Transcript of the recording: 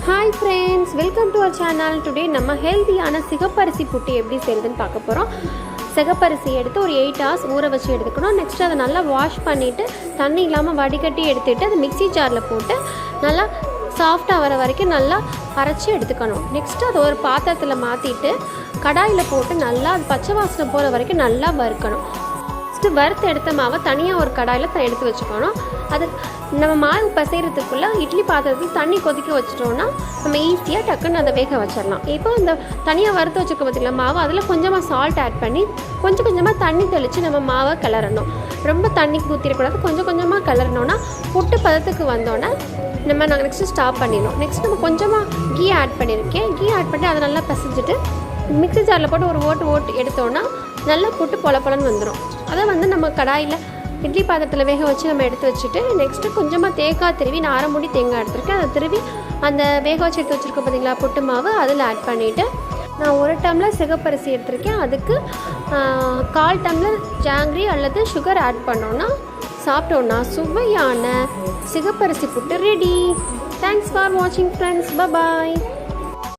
Hi friends, welcome to our channel. Today நம்ம ஹெல்த்தியான சிகப்பரிசி புட்டு எப்படி செய்யுதுன்னு பார்க்க போகிறோம். சிகப்பரிசி எடுத்து ஒரு 8 hours ஊற வச்சு எடுத்துக்கணும். நெக்ஸ்ட் அதை நல்லா வாஷ் பண்ணிவிட்டு தண்ணி இல்லாமல் வடிகட்டி எடுத்துகிட்டு அதை மிக்ஸி ஜாரில் போட்டு நல்லா சாஃப்டாக வர வரைக்கும் நல்லா அரைச்சி எடுத்துக்கணும். நெக்ஸ்ட்டு அதை ஒரு பாத்திரத்தில் மாற்றிட்டு கடாயில் போட்டு நல்லா அது பச்சை வாசனை போகிற வரைக்கும் நல்லா வறுக்கணும். நெக்ஸ்ட்டு வறுத்து எடுத்த மாவை தனியாக ஒரு கடாயில் எடுத்து வச்சுக்கணும். அது நம்ம மாவு பசைகிறதுக்குள்ளே இட்லி பாத்திரத்தில் தண்ணி கொதிக்க வச்சிட்டோன்னா நம்ம ஈஸியாக டக்குன்னு அதை வேக வச்சிடலாம். இப்போ இந்த தனியாக வறுத்து வச்சுருக்க பார்த்திங்களா மாவு, அதில் கொஞ்சமாக சால்ட் ஆட் பண்ணி கொஞ்சம் கொஞ்சமாக தண்ணி தெளித்து நம்ம மாவை கிளறணும். ரொம்ப தண்ணி ஊற்றிடக்கூடாது, கொஞ்சம் கொஞ்சமாக கிளறணுன்னா புட்டு பதத்துக்கு வந்தோன்னே நாங்கள் நெக்ஸ்ட்டு ஸ்டாப் பண்ணிடணும். நெக்ஸ்ட் நம்ம கொஞ்சமாக கீ ஆட் பண்ணியிருக்கேன். கீ ஆட் பண்ணி அதை நல்லா பிசைஞ்சிட்டு மிக்ஸி ஜாரில் போட்டு ஒரு ஓட்டு எடுத்தோன்னா நல்லா புட்டு பொலன்னு வந்துடும். அதை நம்ம கடாயில் இட்லி பாத்திரத்தில் வேக வச்சு நம்ம எடுத்து வச்சுட்டு நெக்ஸ்ட்டு கொஞ்சமாக தேங்காய் திருவி, நான் 1/2 மூடி தேங்காய் எடுத்துருக்கேன். அதை திருவி அந்த வேக வச்சு எடுத்து வச்சுருக்கோம் பார்த்திங்களா புட்டு மாவு, அதில் ஆட் பண்ணிவிட்டு நான் 1 டம்ளர் சிகப்பரிசி எடுத்திருக்கேன். அதுக்கு 1/4 டம்ளர் ஜாங்கிரி அல்லது சுகர் ஆட் பண்ணோன்னா சாப்பிட்டோன்னா சுவையான சிகப்பரிசி புட்டு ரெடி. தேங்க்ஸ் ஃபார் வாட்சிங் ஃப்ரெண்ட்ஸ். பாய்.